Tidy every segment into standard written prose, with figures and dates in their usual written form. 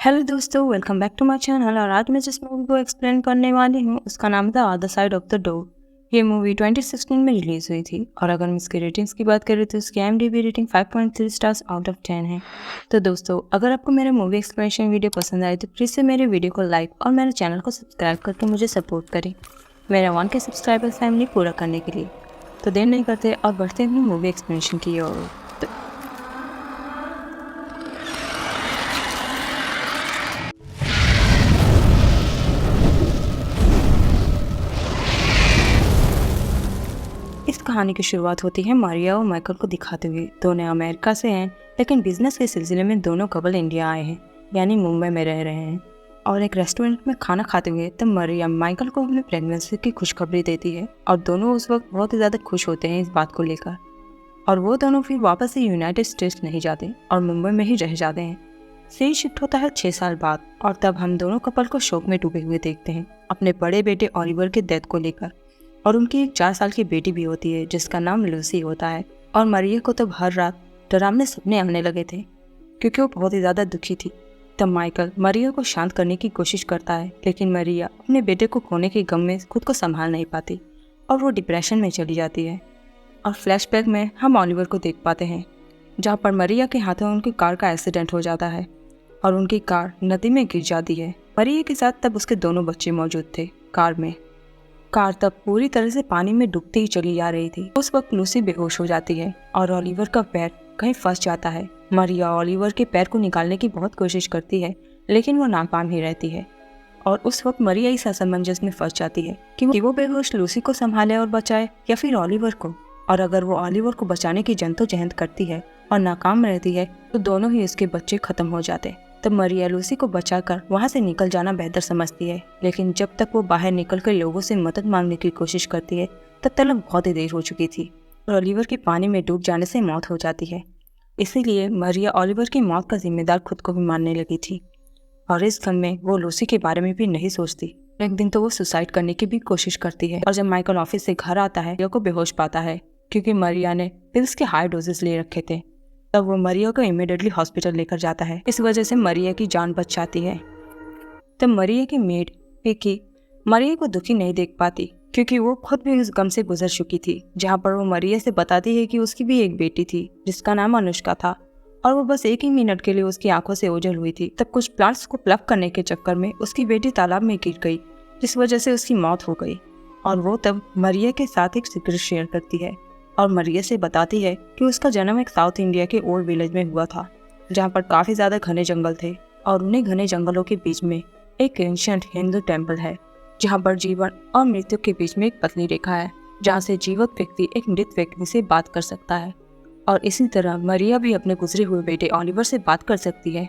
Hello दोस्तों, welcome back to my channel. और आज मैं जिस मूवी को एक्सप्लेन करने वाली हूँ उसका नाम था other side of the door. ये मूवी 2016 में रिलीज हुई थी और अगर हम इसकी रेटिंग्स की बात करें तो इसकी IMDb rating 5.3 stars out of 10 है। तो दोस्तों, अगर आपको मेरा मूवी एक्सप्लेनेशन वीडियो पसंद आए तो प्लीज़ से मेरे वीडियो को लाइक और मेरे चैनल को सब्सक्राइब करके मुझे सपोर्ट करें मेरा 1K सब्सक्राइबर फैमिली पूरा करने के लिए। तो देर नहीं करते और बढ़ते हैं मूवी एक्सप्लेनेशन की ओर। इस कहानी की शुरुआत होती है मारिया और माइकल को दिखाते हुए। दोनों अमेरिका से हैं, लेकिन बिजनेस के सिलसिले में दोनों कपल इंडिया आए हैं, यानी मुंबई में रह रहे हैं। और एक रेस्टोरेंट में खाना खाते हुए तब मारिया माइकल को अपने प्रेगनेंसी की खुशखबरी देती है और दोनों उस वक्त बहुत ही ज़्यादा खुश होते हैं इस बात को लेकर। और वो दोनों फिर वापस से यूनाइटेड स्टेट्स नहीं जाते और मुंबई में ही रह जाते हैं। सीन शिफ्ट होता है 6 साल बाद और तब हम दोनों कपल को शोक में डूबे हुए देखते हैं अपने बड़े बेटे ओलिवर के डेथ को लेकर। और उनकी एक 4 साल की बेटी भी होती है जिसका नाम लूसी होता है। और मारिया को तब हर रात डरावने सपने आने लगे थे क्योंकि वो बहुत ही ज़्यादा दुखी थी। तब माइकल मारिया को शांत करने की कोशिश करता है, लेकिन मारिया अपने बेटे को खोने के गम में खुद को संभाल नहीं पाती और वो डिप्रेशन में चली जाती है। और फ्लैशबैक में हम ओलिवर को देख पाते हैं जहाँ पर मारिया के हाथों उनकी कार का एक्सीडेंट हो जाता है और उनकी कार नदी में गिर जाती है। मारिया के साथ तब उसके दोनों बच्चे मौजूद थे कार में। कार तब पूरी तरह से पानी में डूबती ही चली जा रही थी। उस वक्त लूसी बेहोश हो जाती है और ओलिवर का पैर कहीं फंस जाता है। मारिया ओलिवर के पैर को निकालने की बहुत कोशिश करती है, लेकिन वो नाकाम ही रहती है। और उस वक्त मारिया इस असमंजस में फंस जाती है कि वो बेहोश लूसी को संभाले और बचाए या फिर ओलिवर को। और अगर वो ओलिवर को बचाने की जद्दोजहद करती है और नाकाम रहती है तो दोनों ही इसके बच्चे खत्म हो जाते। तब मारिया लूसी को बचाकर वहां से निकल जाना बेहतर समझती है, लेकिन जब तक वो बाहर निकलकर लोगों से मदद मांगने की कोशिश करती है तब तक बहुत ही देर हो चुकी थी और ओलिवर की पानी में डूब जाने से मौत हो जाती है। इसीलिए मारिया ओलिवर की मौत का जिम्मेदार खुद को भी मानने लगी थी और इस गम में वो लूसी के बारे में भी नहीं सोचती। एक दिन तो वो सुसाइड करने की भी कोशिश करती है और जब माइकल ऑफिस से घर आता है को बेहोश पाता है क्योंकि मारिया ने पिल्स के हाई डोजेस ले रखे थे। तब वो मारिया को इमीडिएटली हॉस्पिटल लेकर जाता है। इस वजह से मारिया की जान बच जाती है। तब मारिया की मेड पिकी मारिया को दुखी नहीं देख पाती क्योंकि वो खुद भी उस गम से गुजर चुकी थी, जहाँ पर वो मारिया से बताती है कि उसकी भी एक बेटी थी जिसका नाम अनुष्का था और वो बस 1 ही मिनट के लिए उसकी आंखों से ओझल हुई थी। तब कुछ प्लांट्स को प्लग करने के चक्कर में उसकी बेटी तालाब में गिर गई, जिस वजह से उसकी मौत हो गई। और वो तब मारिया के साथ एक सीक्रेट शेयर करती है और मारिया से बताती है कि उसका जन्म एक साउथ इंडिया के ओल्ड विलेज में हुआ था, जहाँ पर काफ़ी ज़्यादा घने जंगल थे और उन्हीं घने जंगलों के बीच में एक एंशिएंट हिंदू टेम्पल है, जहाँ पर जीवन और मृत्यु के बीच में एक पतली रेखा है, जहाँ से जीवित व्यक्ति एक मृत व्यक्ति से बात कर सकता है। और इसी तरह मारिया भी अपने गुजरे हुए बेटे ओलिवर से बात कर सकती है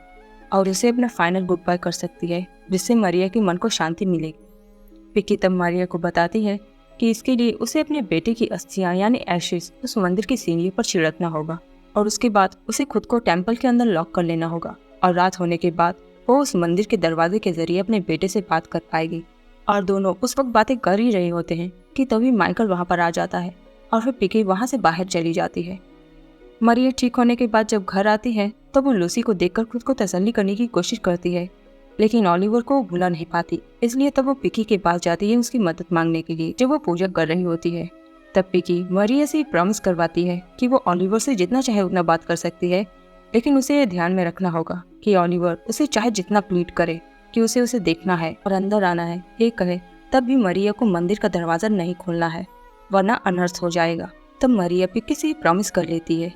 और उसे अपना फाइनल गुड बाय कर सकती है, जिससे मारिया के मन को शांति मिलेगी। पिकी तब मारिया को बताती है कि इसके लिए उसे अपने बेटे की अस्थियां यानी एशेस उस मंदिर की सीढ़ी पर छिड़कना होगा और उसके बाद उसे खुद को टेम्पल के अंदर लॉक कर लेना होगा और रात होने के बाद वो उस मंदिर के दरवाजे के जरिए अपने बेटे से बात कर पाएगी। और दोनों उस वक्त बातें कर ही रहे होते हैं कि तभी माइकल वहाँ पर आ जाता है और फिर पिकी वहाँ से बाहर चली जाती है। मारिया ठीक होने के बाद जब घर आती है तो वो लूसी को देखकर खुद को तसल्ली करने की कोशिश करती है, लेकिन ओलिवर को भुला नहीं पाती। इसलिए तब वो पिकी के पास जाती है उसकी मदद मांगने के लिए, जब वो पूजा कर रही होती है। तब पिकी मारिया से प्रॉमिस करवाती है कि वो ओलिवर से जितना चाहे उतना बात कर सकती है, लेकिन उसे ये ध्यान में रखना होगा कि ओलिवर उसे चाहे जितना प्लीड करे कि उसे देखना है और अंदर आना है, ये कहे, तब भी मारिया को मंदिर का दरवाजा नहीं खोलना है वरना अनर्थ हो जाएगा। तब मारिया पिकी से प्रॉमिस कर लेती है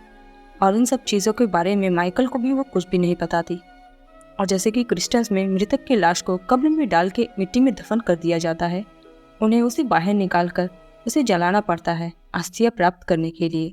और इन सब चीज़ों के बारे में माइकल को भी वो कुछ भी नहीं बताती। और जैसे कि क्रिश्चियंस में मृतक की लाश को कब्र में डाल के मिट्टी में दफन कर दिया जाता है, उन्हें उसे बाहर निकालकर उसे जलाना पड़ता है अस्थियां प्राप्त करने के लिए।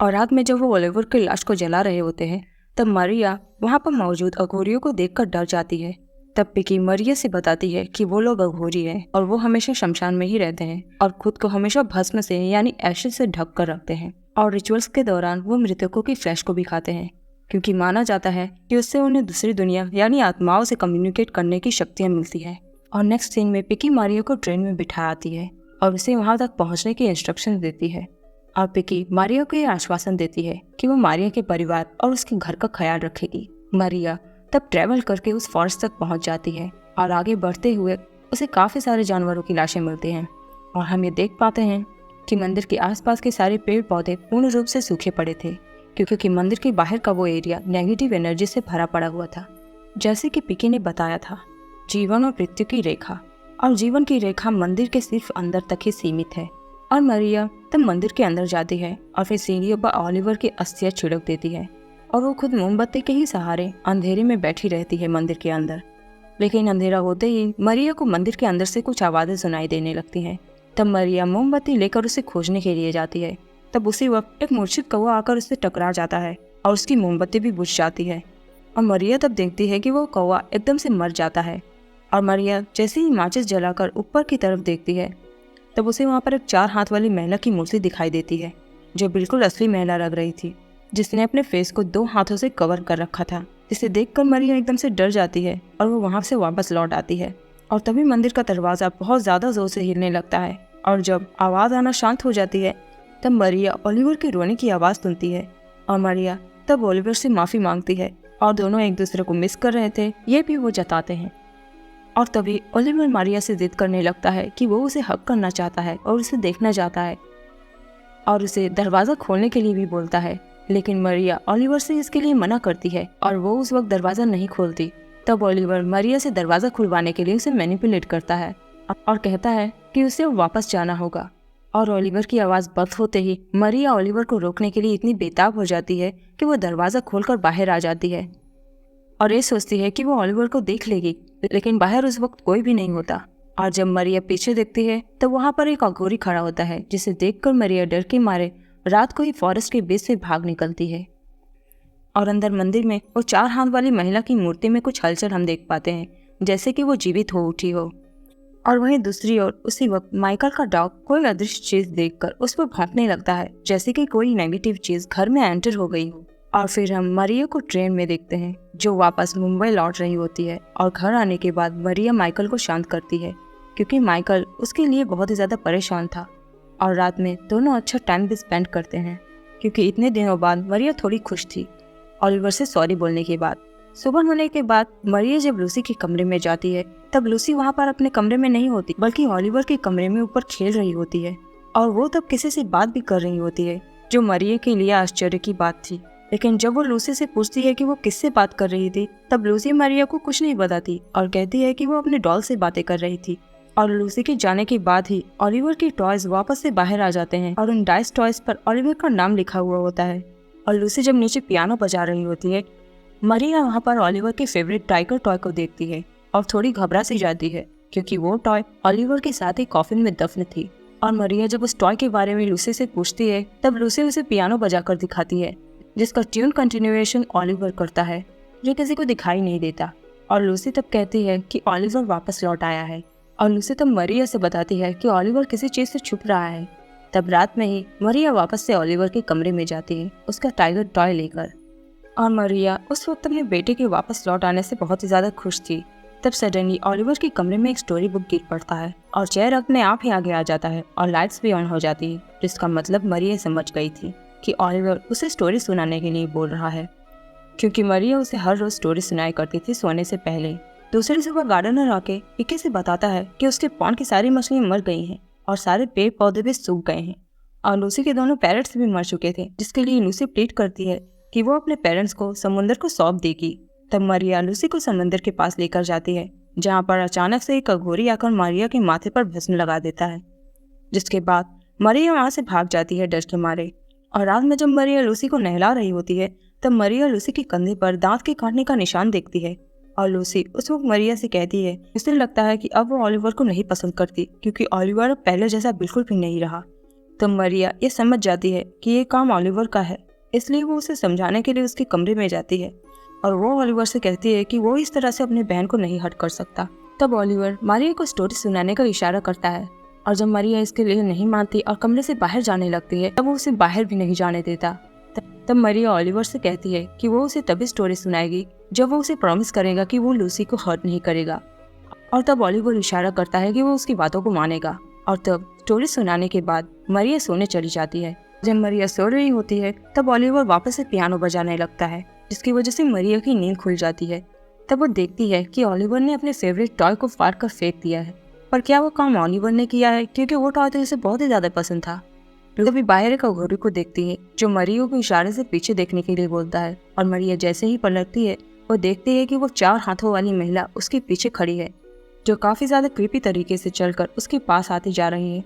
और रात में जब वो ओलिवर की लाश को जला रहे होते हैं तब मारिया वहाँ पर मौजूद अघोरियों को देखकर डर जाती है। तब पिकी मारिया से बताती है कि वो लोग अघोरी हैं और वो हमेशा शमशान में ही रहते हैं और खुद को हमेशा भस्म से यानी एशेज से ढक कर रखते हैं और रिचुअल्स के दौरान वो मृतकों की फ्लैश को भी खाते हैं, क्योंकि माना जाता है कि उससे उन्हें दूसरी दुनिया यानी आत्माओं से कम्युनिकेट करने की शक्तियाँ मिलती है। और नेक्स्ट सीन में पिकी मारिया को ट्रेन में बिठा आती है और उसे वहाँ तक पहुँचने की इंस्ट्रक्शन देती है और पिकी मारिया को यह आश्वासन देती है कि वो मारिया के परिवार और उसके घर का ख्याल रखेगी। मारिया तब ट्रेवल करके उस फॉरेस्ट तक पहुंच जाती है और आगे बढ़ते हुए उसे काफ़ी सारे जानवरों की लाशें मिलती हैं और हम ये देख पाते हैं कि मंदिर के आसपास के सारे पेड़ पौधे पूर्ण रूप से सूखे पड़े थे क्योंकि मंदिर के बाहर का वो एरिया नेगेटिव एनर्जी से भरा पड़ा हुआ था। जैसे कि पिकी ने बताया था, जीवन और मृत्यु की रेखा, और जीवन की रेखा मंदिर के सिर्फ अंदर तक ही सीमित है। और मरिया तब मंदिर के अंदर जाती है और फिर सीढ़ियों पर ओलिवर की अस्थियां छिड़क देती है और वो खुद मोमबत्ती के ही सहारे अंधेरे में बैठी रहती है मंदिर के अंदर। लेकिन अंधेरा होते ही मरिया को मंदिर के अंदर से कुछ आवाज़ें सुनाई देने लगती हैं। तब मरिया मोमबत्ती लेकर उसे खोजने के लिए जाती है। तब उसी वक्त एक मूर्छित कौवा आकर उससे टकरा जाता है और उसकी मोमबत्ती भी बुझ जाती है और मरिया तब देखती है कि वो कौवा एकदम से मर जाता है। और मरिया जैसे ही माचिस जलाकर ऊपर की तरफ देखती है तब उसे वहाँ पर एक 4 हाथ वाली महिला की मूर्ति दिखाई देती है जो बिल्कुल असली महिला लग रही थी, जिसने अपने फेस को 2 हाथों से कवर कर रखा था। जिसे देखकर मरिया एकदम से डर जाती है और वो वहाँ से वापस लौट आती है। और तभी मंदिर का दरवाज़ा बहुत ज़्यादा जोर से हिलने लगता है और जब आवाज़ आना शांत हो जाती है तब मरिया ओलिवर के रोने की आवाज़ सुनती है और मरिया तब ओलिवर से माफ़ी मांगती है और दोनों एक दूसरे को मिस कर रहे थे ये भी वो जताते हैं। और तभी ओलिवर मारिया से जिद करने लगता है कि वो उसे हक करना चाहता है और उसे देखना चाहता है और उसे दरवाज़ा खोलने के लिए भी बोलता है। लेकिन मरिया ओलिवर से इसके लिए मना करती है और वो उस वक्त दरवाज़ा नहीं खोलती। तब ओलिवर मरिया से दरवाज़ा खुलवाने के लिए उसे मैनिपुलेट करता है और कहता है कि उसे वापस जाना होगा। और ओलिवर की आवाज़ बंद होते ही मरिया ओलिवर को रोकने के लिए इतनी बेताब हो जाती है कि वो दरवाज़ा खोलकर बाहर आ जाती है और ये सोचती है कि वो ओलिवर को देख लेगी, लेकिन बाहर उस वक्त कोई भी नहीं होता। और जब मरिया पीछे देखती है तो वहाँ पर एक अघोरी खड़ा होता है जिसे देखकर मरिया डर के मारे रात को ही फॉरेस्ट के बीच से भाग निकलती है। और अंदर मंदिर में वो 4 हाथ वाली महिला की मूर्ति में कुछ हलचल हम देख पाते हैं, जैसे कि वो जीवित हो उठी हो। और वहीं दूसरी ओर उसी वक्त माइकल का डॉग कोई अदृश्य चीज देखकर उस पर भौंकने लगता है, जैसे कि कोई नेगेटिव चीज घर में एंटर हो गई हो। और फिर हम मरिया को ट्रेन में देखते हैं जो वापस मुंबई लौट रही होती है। और घर आने के बाद मरिया माइकल को शांत करती है क्योंकि माइकल उसके लिए बहुत ही ज़्यादा परेशान था। और रात में दोनों अच्छा टाइम भी स्पेंड करते हैं क्योंकि इतने दिनों बाद मरिया थोड़ी खुश थी ओलिवर से सॉरी बोलने के बाद। सुबह होने के बाद मरिया जब लूसी के कमरे में जाती है तब लूसी वहाँ पर अपने कमरे में नहीं होती बल्कि ओलिवर के कमरे में ऊपर खेल रही होती है और वो तब किसी से बात भी कर रही होती है, जो मरिया के लिए आश्चर्य की बात थी। लेकिन जब वो लूसी से पूछती है कि वो किससे बात कर रही थी तब लूसी मरिया को कुछ नहीं बताती और कहती है कि वो अपने डॉल से बातें कर रही थी। और लूसी के जाने के बाद ही ओलिवर के टॉयज वापस से बाहर आ जाते हैं और उन डाइस टॉयज पर ओलिवर का नाम लिखा हुआ होता है। और लूसी जब नीचे पियानो बजा रही होती है मरिया वहाँ पर ओलिवर के फेवरेट टाइगर टॉय को देखती है और थोड़ी घबरा सी जाती है क्योंकि वो टॉय ओलिवर के साथ ही कॉफिन में दफन थी। और मरिया जब उस टॉय के बारे में लूसी से पूछती है तब लूसी उसे पियानो बजाकर दिखाती है जिसका ट्यून कंटिन्यूएशन ओलिवर करता है जो किसी को दिखाई नहीं देता। और लूसी तब कहती है कि ओलिवर वापस लौट आया है। और लूसी तब मरिया से बताती है कि ओलिवर किसी चीज़ से छुप रहा है। तब रात में ही मरिया वापस से ओलिवर के कमरे में जाती है उसका टाइगर टॉय लेकर। और मरिया उस वक्त अपने बेटे के वापस लौट आने से बहुत ही ज़्यादा खुश थी। तब सडनली ओलिवर के कमरे में एक स्टोरी बुक गिर पड़ता है और चेयर अपने आप ही आगे आ जाता है और लाइट्स भी ऑन हो जाती है, जिसका मतलब मरिया समझ गई थी कि ओलिवर उसे स्टोरी सुनाने के लिए बोल रहा है क्योंकि मरिया उसे हर रोज स्टोरी सुनाई करती थी सोने से पहले। दूसरी सुबह गार्डनर आके पिके से बताता है कि उसके पॉन्ड की सारी मछलियाँ मर गई हैं और सारे पेड़ पौधे भी सूख गए हैं और लूसी के दोनों पेरेंट्स भी मर चुके थे, जिसके लिए लूसी प्लीड करती है कि वो अपने पेरेंट्स को समुंदर को सौंप देगी। तब मरिया लूसी को समुंदर के पास लेकर जाती है जहाँ पर अचानक से एक अघोरी आकर मरिया के माथे पर भस्म लगा देता है, जिसके बाद मरिया वहाँ से भाग जाती है डर के मारे। और रात में जब मरिया लूसी को नहला रही होती है तब मरिया लूसी के कंधे पर दांत के काटने का निशान देखती है और लूसी उस वक्त मरिया से कहती है उसे लगता है कि अब वो ओलिवर को नहीं पसंद करती क्योंकि ओलिवर अब पहले जैसा बिल्कुल भी नहीं रहा। तब मरिया ये समझ जाती है कि ये काम ओलिवर का है, इसलिए वो उसे समझाने के लिए उसके कमरे में जाती है और वो ओलिवर से कहती है कि वो इस तरह से अपनी बहन को नहीं हर्ट कर सकता। तब ओलिवर मरिया को स्टोरी सुनाने का इशारा करता है और जब मरिया इसके लिए नहीं मानती और कमरे से बाहर जाने लगती है तब वो उसे बाहर भी नहीं जाने देता। तब मरिया ओलिवर से कहती है कि वो उसे तभी स्टोरी सुनाएगी जब वो उसे प्रॉमिस करेगा कि वो लूसी को हर्ट नहीं करेगा। और तब ओलिवर इशारा करता है कि वो उसकी बातों को मानेगा। और तब स्टोरी सुनाने के बाद मरिया सोने चली जाती है। जब मरिया सो रही होती है तब ओलिवर वापस से पियानो बजाने लगता है, जिसकी वजह से मरिया की नींद खुल जाती है तब वो देखती है कि ओलिवर ने अपने फेवरेट टॉय को फाड़ कर फेंक दिया है। पर क्या वो काम ओलिवर ने किया है, क्योंकि वो टॉय तो उसे बहुत ही ज्यादा पसंद था। तभी बाहर एक अघोरी को देखती है जो मरिया को इशारे से पीछे देखने के लिए बोलता है, और मरिया जैसे ही पलटती है वो देखती है कि वो 4 हाथों वाली महिला उसके पीछे खड़ी है, जो काफी ज्यादा क्रीपी तरीके से चलकर उसके पास आती जा रही है।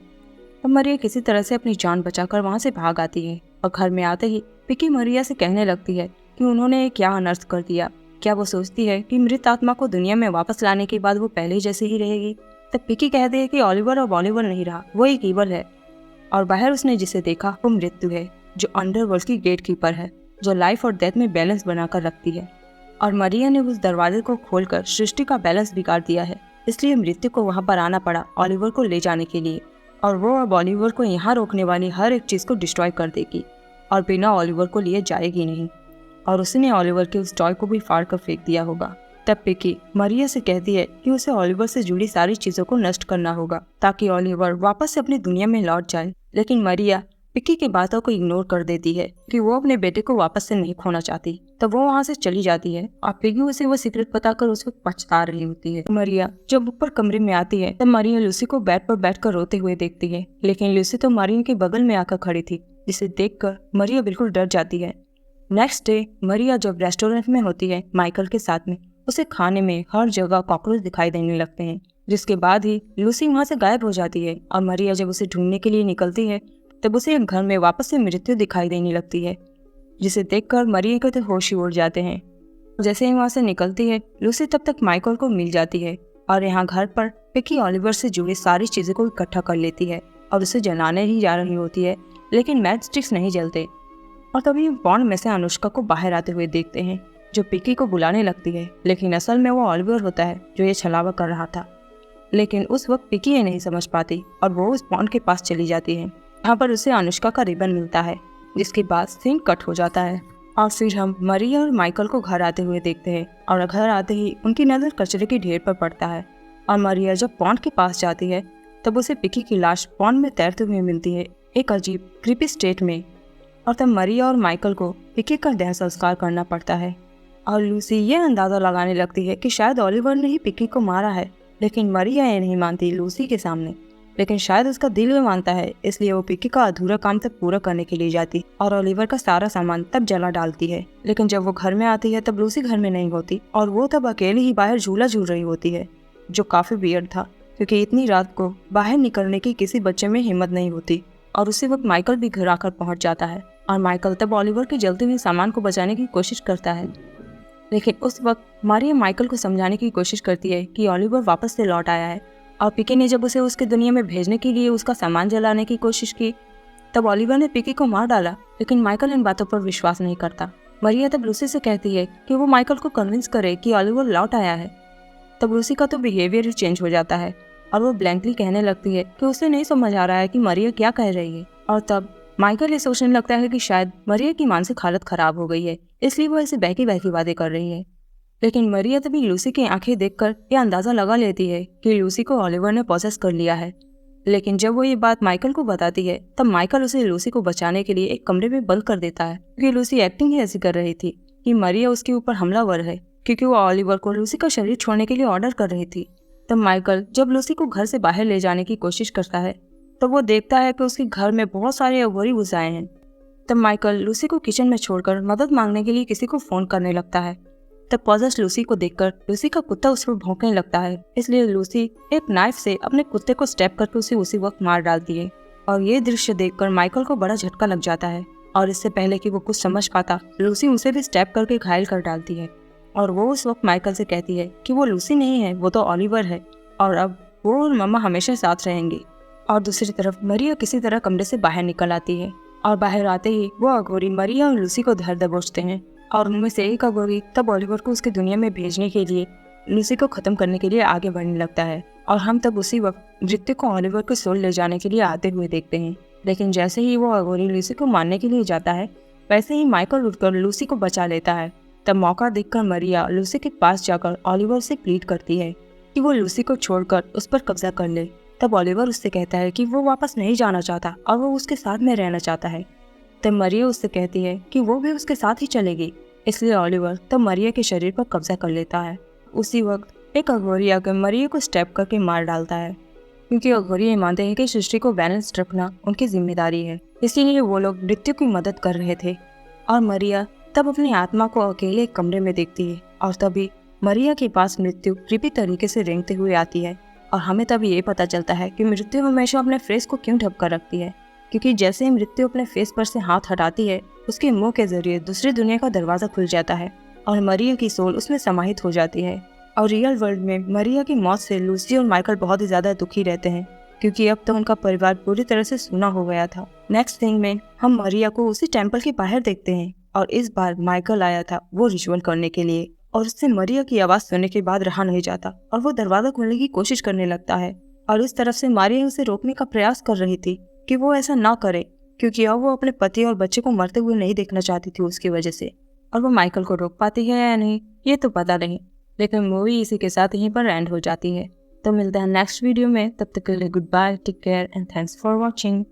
अब मरिया किसी तरह से अपनी जान बचाकर वहां से भाग आती है, और घर में आते ही पिकी मरिया से कहने लगती है कि उन्होंने क्या अनर्थ कर दिया। क्या वो सोचती है कि मृत आत्मा को दुनिया में वापस लाने के बाद वो पहले जैसे ही रहेगी। तब पिकी कहती है कि ओलिवर अब ओलिवर नहीं रहा, वो एक ईवल है, और बाहर उसने जिसे देखा वो मृत्यु है, जो अंडरवर्ल्ड की गेट कीपर है, जो लाइफ और डेथ में बैलेंस बनाकर रखती है। और मरिया ने उस दरवाजे को खोलकर सृष्टि का बैलेंस बिगाड़ दिया है, इसलिए मृत्यु को वहां पर आना पड़ा ओलिवर को ले जाने के लिए। और वो अब ओलिवर को यहाँ रोकने वाली हर एक चीज को डिस्ट्रॉय कर देगी और बिना ओलिवर को लिए जाएगी नहीं, और उसने ओलिवर के उस टॉय को भी फाड़ कर फेंक दिया होगा। तब पिकी मरिया से कहती है कि उसे ओलिवर से जुड़ी सारी चीजों को नष्ट करना होगा ताकि ओलिवर वापस से अपनी दुनिया में लौट जाए। लेकिन मरिया पिकी की बातों को इग्नोर कर देती है कि वो अपने बेटे को वापस से नहीं खोना चाहती। तब वो वहाँ से चली जाती है और पिकी उसे वो सीक्रेट बताकर उसको पछता रही होती है। मरिया जब ऊपर कमरे में आती है तब मरिया लूसी को बेड पर बैठकर रोते हुए देखती है, लेकिन लूसी तो मरिया के बगल में आकर खड़ी थी, जिसे देखकर मरिया बिल्कुल डर जाती है। नेक्स्ट डे मरिया जब रेस्टोरेंट में होती है माइकल के साथ में, उसे खाने में हर जगह कॉकरोच दिखाई देने लगते हैं, जिसके बाद ही लूसी वहाँ से गायब हो जाती है। और मरिया जब उसे ढूंढने के लिए निकलती है तब उसे एक घर में वापस से मृत्यु दिखाई देने लगती है, जिसे देखकर मरिया के तो होश ही उड़ जाते हैं। जैसे ही वहाँ से निकलती है लूसी तब तक माइकल को मिल जाती है, और यहाँ घर पर पिकी ओलिवर से जुड़ी सारी चीज़ों को इकट्ठा कर लेती है और उसे जलाने ही जा रही होती है, लेकिन मैच स्टिक्स नहीं जलते। और तभी बॉन्ड में से अनुष्का को बाहर आते हुए देखते हैं, जो पिकी को बुलाने लगती है, लेकिन असल में वो ओलिवर होता है जो ये छलावा कर रहा था। लेकिन उस वक्त पिकी ये नहीं समझ पाती और वो उस बॉन्ड के पास चली जाती है। यहाँ पर उसे अनुष्का का रिबन मिलता है, जिसके बाद सीन कट हो जाता है। और फिर हम मरिया और माइकल को घर आते हुए देखते हैं, और घर आते ही उनकी नज़र कचरे के ढेर पर पड़ता है। और मरिया जब पॉन्ड के पास जाती है तब उसे पिकी की लाश पॉन्ड में तैरते हुए मिलती है, एक अजीब क्रीपी स्टेट में। और तब मरिया और माइकल को पिकी का देह संस्कार करना पड़ता है। और लूसी ये अंदाज़ा लगाने लगती है कि शायद ओलिवर ने ही पिकी को मारा है, लेकिन मरिया ये नहीं मानती लूसी के सामने। लेकिन शायद उसका दिल ये मानता है, इसलिए वो पिकी का अधूरा काम तक पूरा करने के लिए जाती और ओलिवर का सारा सामान तब जला डालती है। लेकिन जब वो घर में आती है तब लूसी घर में नहीं होती, और वो तब अकेली ही बाहर झूला झूल रही होती है, जो काफ़ी वियर्ड था क्योंकि इतनी रात को बाहर निकलने की किसी बच्चे में हिम्मत नहीं होती। और उसी वक्त माइकल भी घर आकर पहुँच जाता है, और माइकल तब ओलिवर के जलते हुए सामान को बचाने की कोशिश करता है। लेकिन उस वक्त मारिया माइकल को समझाने की कोशिश करती है कि ओलिवर वापस से लौट आया है, और पिकी ने जब उसे उसके दुनिया में भेजने के लिए उसका सामान जलाने की कोशिश की तब ओलिवर ने पिकी को मार डाला। लेकिन माइकल इन बातों पर विश्वास नहीं करता। मरिया तब लूसी से कहती है कि वो माइकल को कन्विंस करे कि ओलिवर लौट आया है। तब लूसी का तो बिहेवियर ही चेंज हो जाता है, और वो ब्लैंकली कहने लगती है कि उसे नहीं समझ आ रहा है कि मरिया क्या कह रही है। और तब माइकल ये सोचने लगता है कि शायद मरिया की मानसिक हालत खराब हो गई है, इसलिए वो ऐसे बहकी बहकी बातें कर रही है। लेकिन मरिया तभी लूसी की आंखें देखकर यह अंदाजा लगा लेती है कि लूसी को ओलिवर ने पॉसेस कर लिया है। लेकिन जब वो ये बात माइकल को बताती है तब माइकल उसे लूसी को बचाने के लिए एक कमरे में बंद कर देता है, क्योंकि लूसी एक्टिंग ही ऐसी कर रही थी कि मरिया उसके ऊपर हमलावर है, क्योंकि वो ओलिवर को लूसी का शरीर छोड़ने के लिए ऑर्डर कर रही थी। तब माइकल जब लूसी को घर से बाहर ले जाने की कोशिश करता है तो वो देखता है कि उसके घर में बहुत सारे अघोरी घुस आए हैं। तब माइकल लूसी को किचन में छोड़कर मदद मांगने के लिए किसी को फोन करने लगता है। तब पॉजस लूसी को देखकर लूसी का कुत्ता उस पर भौंकने लगता है, इसलिए लूसी एक नाइफ से अपने कुत्ते को स्टैब करके उसे उसी वक्त मार डालती है। और ये दृश्य देखकर माइकल को बड़ा झटका लग जाता है, और इससे पहले कि वो कुछ समझ पाता लूसी उसे भी स्टैब करके घायल कर डालती है। और वो उस वक्त माइकल से कहती है कि वो लूसी नहीं है, वो तो ओलिवर है, और अब वो और मम्मा हमेशा साथ रहेंगे। और दूसरी तरफ मरिया किसी तरह कमरे से बाहर निकल आती है, और बाहर आते ही वो अघोरी मरिया और लूसी को धर दबोचते हैं, और उनमें से एक अघोरी तब ओलिवर को उसकी दुनिया में भेजने के लिए लूसी को खत्म करने के लिए आगे बढ़ने लगता है। और हम तब उसी वक्त मृत्यु को ओलिवर को सोल ले जाने के लिए आते हुए देखते हैं। लेकिन जैसे ही वो अघोरी लूसी को मारने के लिए जाता है वैसे ही माइकल उठकर लूसी को बचा लेता है। तब मौका देखकर मरिया लूसी के पास जाकर ओलिवर से प्लीड करती है कि वो लूसी को छोड़कर उस पर कब्जा कर ले। तब ओलिवर उससे कहता है कि वो वापस नहीं जाना चाहता और वो उसके साथ में रहना चाहता है। तब मरिया उससे कहती है कि वो भी उसके साथ ही चलेगी, इसलिए ओलिवर तब मरिया के शरीर पर कब्जा कर लेता है उसी वक्त एक अघोरी आकर मरिया को स्टेप करके मार डालता है, क्योंकि अघोरी ये मानते हैं कि सृष्टि को बैलेंस रखना उनकी जिम्मेदारी है। इसीलिए वो लोग मृत्यु की मदद कर रहे थे। और मरिया तब अपनी आत्मा को अकेले एक कमरे में देखती है, और तभी मरिया के पास मृत्यु क्रीपी तरीके से रेंगते हुए आती है। और हमें तभी ये पता चलता है कि मृत्यु हमेशा अपने फेस को क्यों ढक कर रखती है, क्योंकि जैसे ही मृत्यु अपने फेस पर से हाथ हटाती है, उसके मुंह के जरिए दूसरी दुनिया का दरवाजा खुल जाता है और मरिया की सोल उसमें समाहित हो जाती है। और रियल वर्ल्ड में मरिया की मौत से लूसी और माइकल बहुत ही ज्यादा दुखी रहते हैं, क्योंकि अब तो उनका परिवार पूरी तरह से सूना हो गया था। नेक्स्ट थिंग में हम मरिया को उसी टेम्पल के बाहर देखते हैं, और इस बार माइकल आया था वो रिचुअल करने के लिए, और उससे मरिया की आवाज सुनने के बाद रहा नहीं जाता और वो दरवाजा खोलने की कोशिश करने लगता है। और इस तरफ से मारिया उसे रोकने का प्रयास कर रही थी कि वो ऐसा ना करे, क्योंकि अब वो अपने पति और बच्चे को मरते हुए नहीं देखना चाहती थी उसकी वजह से। और वो माइकल को रोक पाती है या नहीं ये तो पता नहीं, लेकिन मूवी इसी के साथ यहीं पर एंड हो जाती है। तो मिलते हैं नेक्स्ट वीडियो में, तब तक के लिए goodbye, take care and thanks for watching.